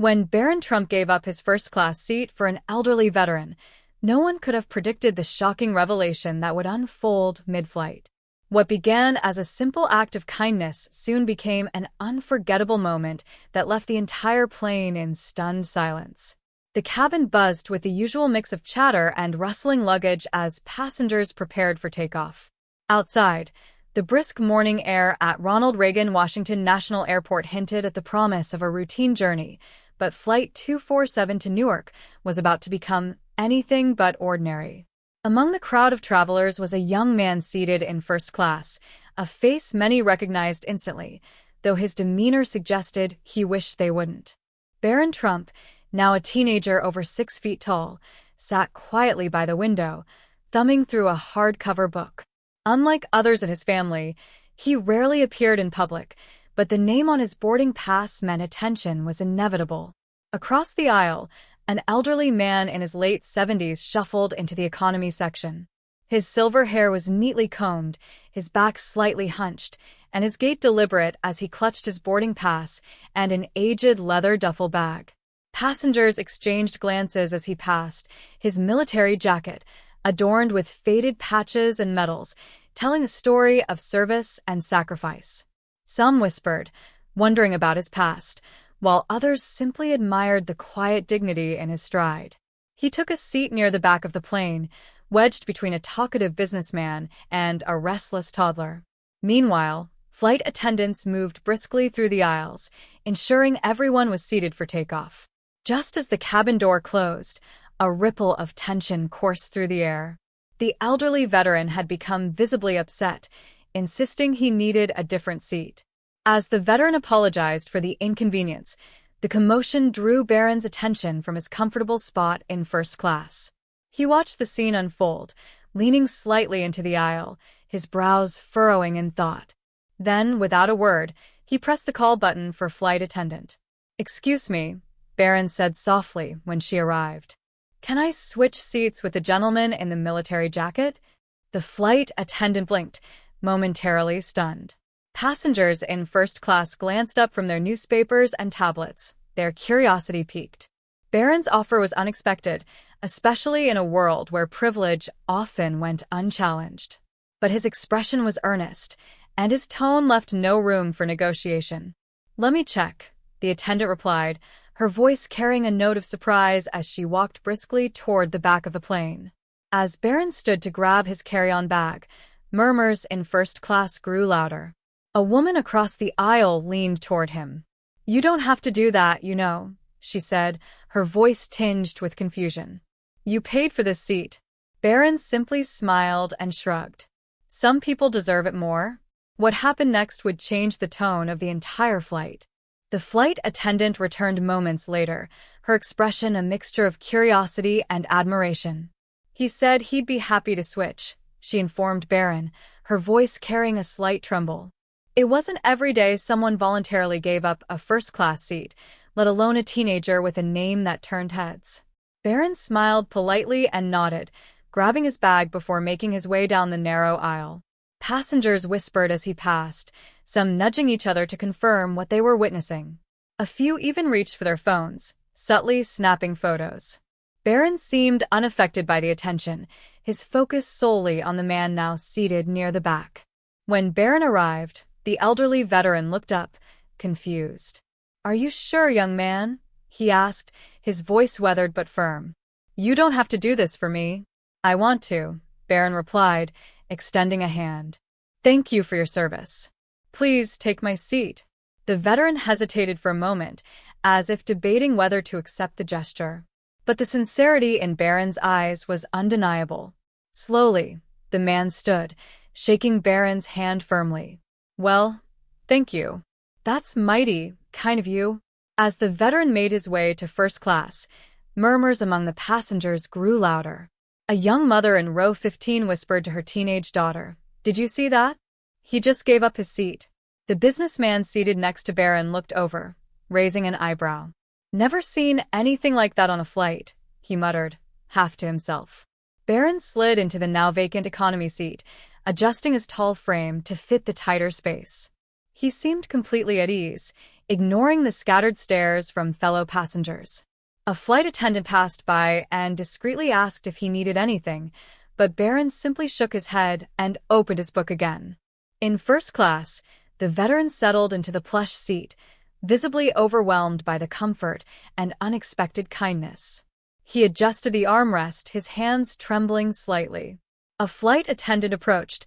When Barron Trump gave up his first-class seat for an elderly veteran, no one could have predicted the shocking revelation that would unfold mid-flight. What began as a simple act of kindness soon became an unforgettable moment that left the entire plane in stunned silence. The cabin buzzed with the usual mix of chatter and rustling luggage as passengers prepared for takeoff. Outside, the brisk morning air at Ronald Reagan Washington National Airport hinted at the promise of a routine journey, but Flight 247 to Newark was about to become anything but ordinary. Among the crowd of travelers was a young man seated in first class, a face many recognized instantly, though his demeanor suggested he wished they wouldn't. Barron Trump, now a teenager over 6 feet tall, sat quietly by the window, thumbing through a hardcover book. Unlike others in his family, he rarely appeared in public, but the name on his boarding pass meant attention was inevitable. Across the aisle, an elderly man in his late 70s shuffled into the economy section. His silver hair was neatly combed, his back slightly hunched, and his gait deliberate as he clutched his boarding pass and an aged leather duffel bag. Passengers exchanged glances as he passed, his military jacket, adorned with faded patches and medals, telling a story of service and sacrifice. Some whispered, wondering about his past, while others simply admired the quiet dignity in his stride. He took a seat near the back of the plane, wedged between a talkative businessman and a restless toddler. Meanwhile, flight attendants moved briskly through the aisles, ensuring everyone was seated for takeoff. Just as the cabin door closed, a ripple of tension coursed through the air. The elderly veteran had become visibly upset, insisting he needed a different seat. As the veteran apologized for the inconvenience, the commotion drew Barron's attention from his comfortable spot in first class. He watched the scene unfold, leaning slightly into the aisle, his brows furrowing in thought. Then, without a word, he pressed the call button for flight attendant. "Excuse me," Barron said softly when she arrived. "Can I switch seats with the gentleman in the military jacket?" The flight attendant blinked, momentarily stunned. Passengers in first class glanced up from their newspapers and tablets, their curiosity piqued. Barron's offer was unexpected, especially in a world where privilege often went unchallenged. But his expression was earnest, and his tone left no room for negotiation. "Let me check," the attendant replied, her voice carrying a note of surprise as she walked briskly toward the back of the plane. As Barron stood to grab his carry-on bag, murmurs in first class grew louder. A woman across the aisle leaned toward him. "You don't have to do that, you know," she said, her voice tinged with confusion. "You paid for this seat." Barron simply smiled and shrugged. Some people deserve it more. What happened next would change the tone of the entire flight. The flight attendant returned moments later, her expression a mixture of curiosity and admiration. "He said he'd be happy to switch," she informed Barron, her voice carrying a slight tremble. It wasn't every day someone voluntarily gave up a first-class seat, let alone a teenager with a name that turned heads. Barron smiled politely and nodded, grabbing his bag before making his way down the narrow aisle. Passengers whispered as he passed, some nudging each other to confirm what they were witnessing. A few even reached for their phones, subtly snapping photos. Barron seemed unaffected by the attention, his focus solely on the man now seated near the back. When Barron arrived, the elderly veteran looked up, confused. "Are you sure, young man?" he asked, his voice weathered but firm. "You don't have to do this for me." "I want to," Barron replied, extending a hand. "Thank you for your service. Please take my seat." The veteran hesitated for a moment, as if debating whether to accept the gesture. But the sincerity in Barron's eyes was undeniable. Slowly, the man stood, shaking Barron's hand firmly. "Well, thank you. That's mighty kind of you." As the veteran made his way to first class, murmurs among the passengers grew louder. A young mother in row 15 whispered to her teenage daughter, "Did you see that? He just gave up his seat." The businessman seated next to Barron looked over, raising an eyebrow. "Never seen anything like that on a flight," he muttered, half to himself. Barron slid into the now vacant economy seat, adjusting his tall frame to fit the tighter space. He seemed completely at ease, ignoring the scattered stares from fellow passengers. A flight attendant passed by and discreetly asked if he needed anything, but Barron simply shook his head and opened his book again. In first class, the veteran settled into the plush seat, visibly overwhelmed by the comfort and unexpected kindness. He adjusted the armrest, his hands trembling slightly. A flight attendant approached,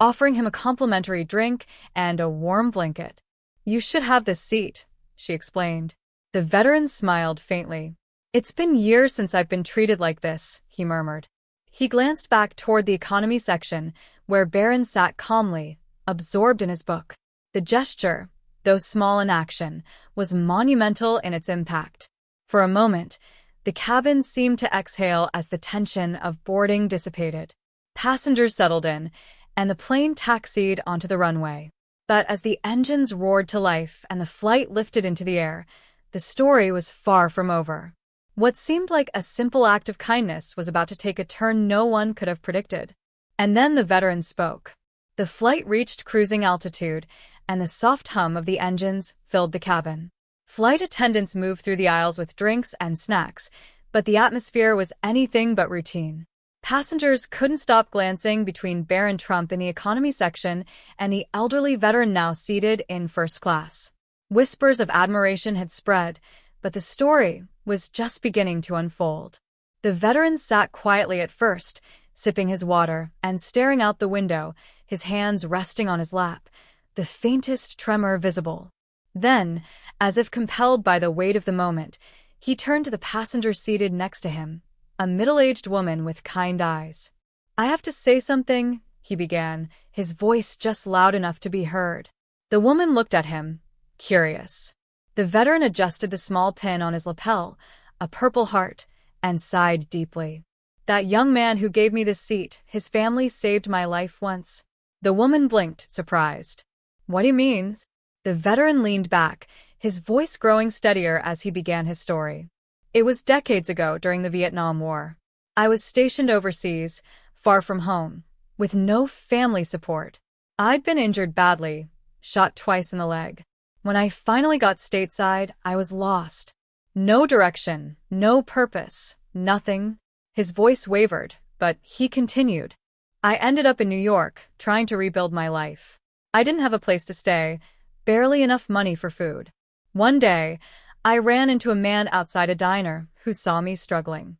offering him a complimentary drink and a warm blanket. "You should have this seat," she explained. The veteran smiled faintly. "It's been years since I've been treated like this," he murmured. He glanced back toward the economy section, where Barron sat calmly, absorbed in his book. The gesture, though small in action, was monumental in its impact. For a moment, the cabin seemed to exhale as the tension of boarding dissipated. Passengers settled in, and the plane taxied onto the runway. But as the engines roared to life and the flight lifted into the air, the story was far from over. What seemed like a simple act of kindness was about to take a turn no one could have predicted. And then the veteran spoke. The flight reached cruising altitude, and the soft hum of the engines filled the cabin. Flight attendants moved through the aisles with drinks and snacks, but the atmosphere was anything but routine. Passengers couldn't stop glancing between Barron Trump in the economy section and the elderly veteran now seated in first class. Whispers of admiration had spread, but the story was just beginning to unfold. The veteran sat quietly at first, sipping his water and staring out the window, his hands resting on his lap, the faintest tremor visible. Then, as if compelled by the weight of the moment, he turned to the passenger seated next to him, a middle-aged woman with kind eyes. "I have to say something," he began, his voice just loud enough to be heard. The woman looked at him, curious. The veteran adjusted the small pin on his lapel, a purple heart, and sighed deeply. "That young man who gave me this seat, his family saved my life once." The woman blinked, surprised. "What do you mean?" The veteran leaned back, his voice growing steadier as he began his story. "It was decades ago during the Vietnam War. I was stationed overseas, far from home, with no family support. I'd been injured badly, shot twice in the leg. When I finally got stateside, I was lost. No direction, no purpose, nothing." His voice wavered, but he continued. "I ended up in New York, trying to rebuild my life. I didn't have a place to stay, barely enough money for food. One day, I ran into a man outside a diner who saw me struggling.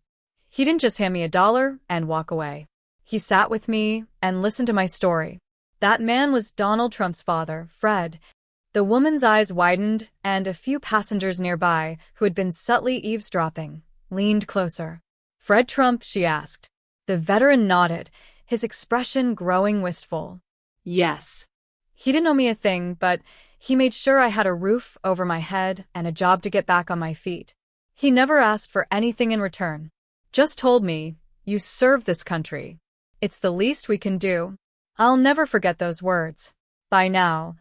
He didn't just hand me $1 and walk away. He sat with me and listened to my story. That man was Donald Trump's father, Fred." The woman's eyes widened, and a few passengers nearby, who had been subtly eavesdropping, leaned closer. "Fred Trump?" she asked. The veteran nodded, his expression growing wistful. "Yes. He didn't owe me a thing, but he made sure I had a roof over my head and a job to get back on my feet. He never asked for anything in return. Just told me, 'You serve this country. It's the least we can do.' I'll never forget those words." By now,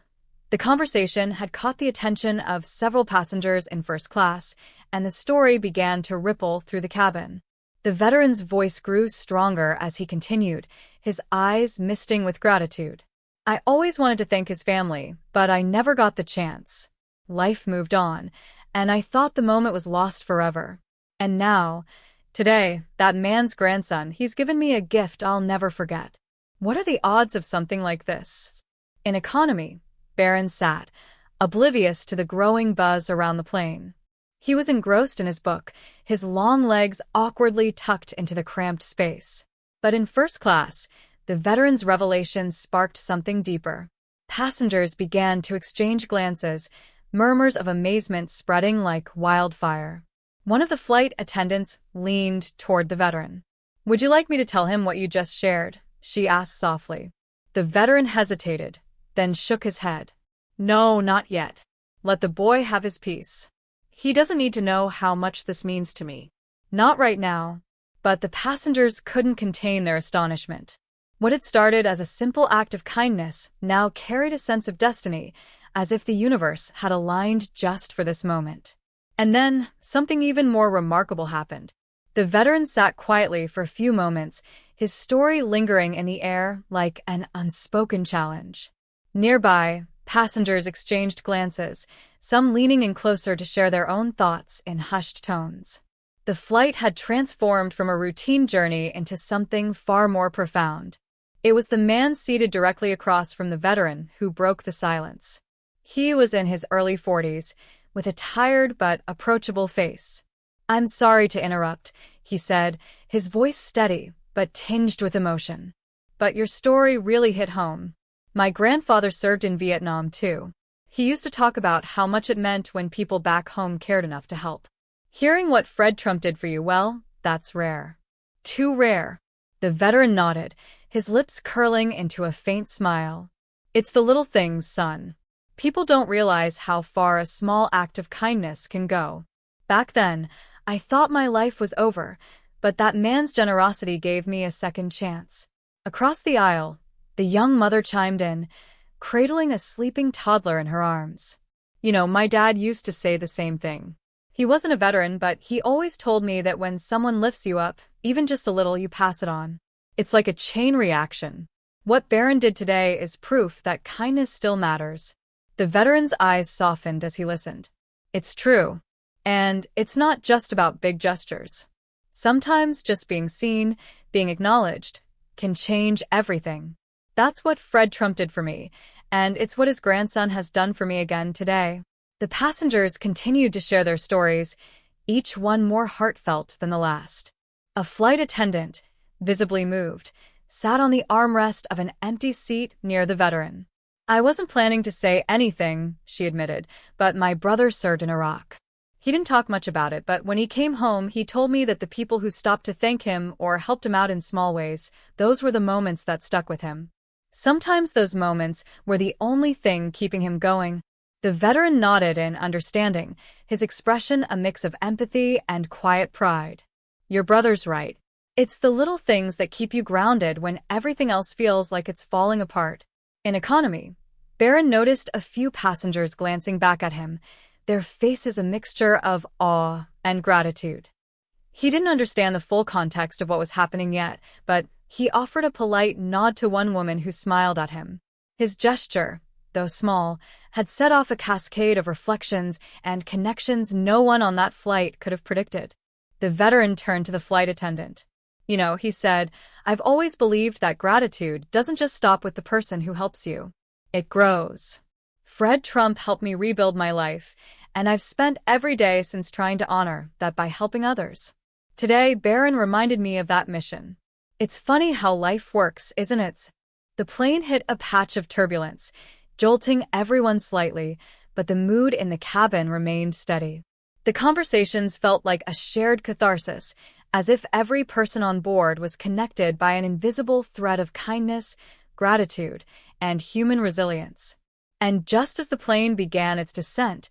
the conversation had caught the attention of several passengers in first class, and the story began to ripple through the cabin. The veteran's voice grew stronger as he continued, his eyes misting with gratitude. "I always wanted to thank his family, but I never got the chance. Life moved on, and I thought the moment was lost forever. And now, today, that man's grandson, he's given me a gift I'll never forget." What are the odds of something like this? In economy, Barron sat, oblivious to the growing buzz around the plane. He was engrossed in his book, his long legs awkwardly tucked into the cramped space. But in first class, the veteran's revelations sparked something deeper. Passengers began to exchange glances, murmurs of amazement spreading like wildfire. One of the flight attendants leaned toward the veteran. "Would you like me to tell him what you just shared?" she asked softly. The veteran hesitated, then shook his head. "No, not yet. Let the boy have his piece. He doesn't need to know how much this means to me. Not right now." But the passengers couldn't contain their astonishment. What had started as a simple act of kindness now carried a sense of destiny, as if the universe had aligned just for this moment. And then, something even more remarkable happened. The veteran sat quietly for a few moments, his story lingering in the air like an unspoken challenge. Nearby, Passengers exchanged glances, some leaning in closer to share their own thoughts in hushed tones. The flight had transformed from a routine journey into something far more profound. It was the man seated directly across from the veteran who broke the silence. He was in his early 40s, with a tired but approachable face. "I'm sorry to interrupt," he said, his voice steady but tinged with emotion. "But your story really hit home. My grandfather served in Vietnam, too. He used to talk about how much it meant when people back home cared enough to help. Hearing what Fred Trump did for you, well, that's rare. Too rare." The veteran nodded, his lips curling into a faint smile. "It's the little things, son. People don't realize how far a small act of kindness can go. Back then, I thought my life was over, but that man's generosity gave me a second chance." Across the aisle, the young mother chimed in, cradling a sleeping toddler in her arms. "You know, my dad used to say the same thing. He wasn't a veteran, but he always told me that when someone lifts you up, even just a little, you pass it on. It's like a chain reaction. What Barron did today is proof that kindness still matters." The veteran's eyes softened as he listened. "It's true. And it's not just about big gestures. Sometimes just being seen, being acknowledged, can change everything. That's what Fred Trump did for me, and it's what his grandson has done for me again today." The passengers continued to share their stories, each one more heartfelt than the last. A flight attendant, visibly moved, sat on the armrest of an empty seat near the veteran. "I wasn't planning to say anything," she admitted, "but my brother served in Iraq. He didn't talk much about it, but when he came home, he told me that the people who stopped to thank him or helped him out in small ways, those were the moments that stuck with him. Sometimes those moments were the only thing keeping him going." The veteran nodded in understanding, his expression a mix of empathy and quiet pride. "Your brother's right. It's the little things that keep you grounded when everything else feels like it's falling apart." In economy, Barron noticed a few passengers glancing back at him, their faces a mixture of awe and gratitude. He didn't understand the full context of what was happening yet, but he offered a polite nod to one woman who smiled at him. His gesture, though small, had set off a cascade of reflections and connections no one on that flight could have predicted. The veteran turned to the flight attendant. "You know," he said, "I've always believed that gratitude doesn't just stop with the person who helps you. It grows. Fred Trump helped me rebuild my life, and I've spent every day since trying to honor that by helping others." Today, Barron reminded me of that mission. It's funny how life works, isn't it? The plane hit a patch of turbulence, jolting everyone slightly, but the mood in the cabin remained steady. The conversations felt like a shared catharsis, as if every person on board was connected by an invisible thread of kindness, gratitude, and human resilience. And just as the plane began its descent,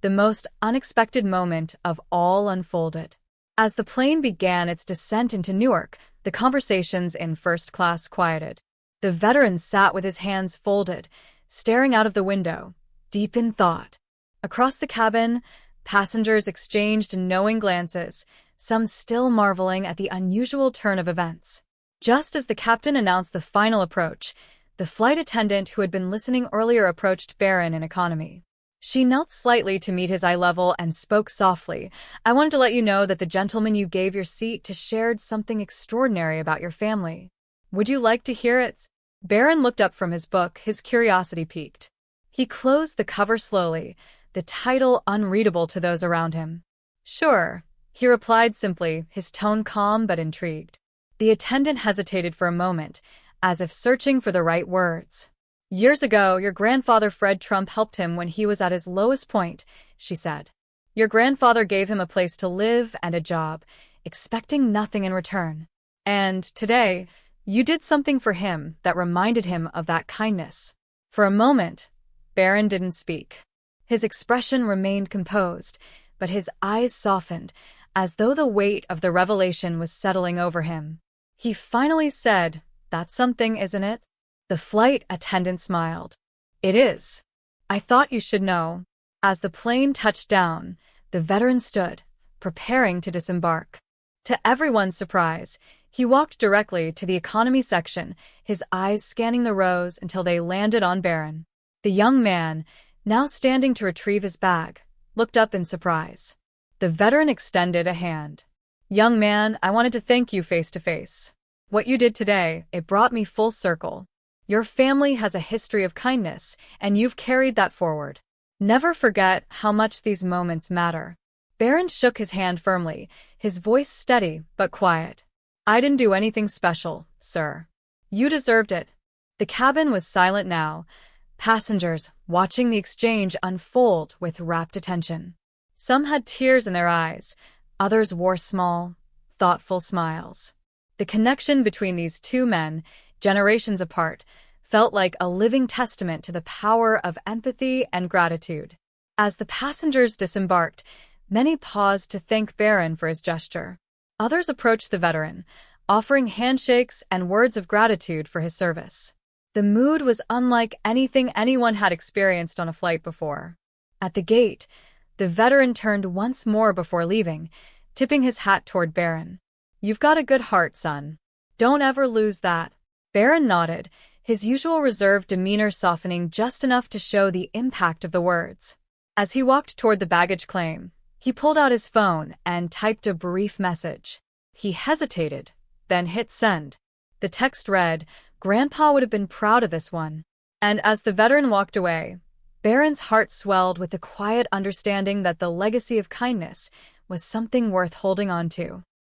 the most unexpected moment of all unfolded. As the plane began its descent into Newark, the conversations in first class quieted. The veteran sat with his hands folded, staring out of the window, deep in thought. Across the cabin, passengers exchanged knowing glances, some still marveling at the unusual turn of events. Just as the captain announced the final approach, the flight attendant who had been listening earlier approached Barron in economy. She knelt slightly to meet his eye level and spoke softly. "I wanted to let you know that the gentleman you gave your seat to shared something extraordinary about your family. Would you like to hear it?" Barron looked up from his book, his curiosity piqued. He closed the cover slowly, the title unreadable to those around him. "Sure," he replied simply, his tone calm but intrigued. The attendant hesitated for a moment, as if searching for the right words. "Years ago, your grandfather Fred Trump helped him when he was at his lowest point," she said. "Your grandfather gave him a place to live and a job, expecting nothing in return. And today, you did something for him that reminded him of that kindness." For a moment, Barron didn't speak. His expression remained composed, but his eyes softened, as though the weight of the revelation was settling over him. He finally said, "That's something, isn't it?" The flight attendant smiled. "It is. I thought you should know." As the plane touched down, the veteran stood, preparing to disembark. To everyone's surprise, he walked directly to the economy section, his eyes scanning the rows until they landed on Barron. The young man, now standing to retrieve his bag, looked up in surprise. The veteran extended a hand. "Young man, I wanted to thank you face to face. What you did today, it brought me full circle. Your family has a history of kindness, and you've carried that forward. Never forget how much these moments matter." Barron shook his hand firmly, his voice steady but quiet. "I didn't do anything special, sir. You deserved it." The cabin was silent now, passengers watching the exchange unfold with rapt attention. Some had tears in their eyes, others wore small, thoughtful smiles. The connection between these two men, generations apart, felt like a living testament to the power of empathy and gratitude. As the passengers disembarked, many paused to thank Barron for his gesture. Others approached the veteran, offering handshakes and words of gratitude for his service. The mood was unlike anything anyone had experienced on a flight before. At the gate, the veteran turned once more before leaving, tipping his hat toward Barron. "You've got a good heart, son. Don't ever lose that." Barron nodded, his usual reserved demeanor softening just enough to show the impact of the words. As he walked toward the baggage claim, he pulled out his phone and typed a brief message. He hesitated, then hit send. The text read, "Grandpa would have been proud of this one." And as the veteran walked away, Barron's heart swelled with the quiet understanding that the legacy of kindness was something worth holding on to.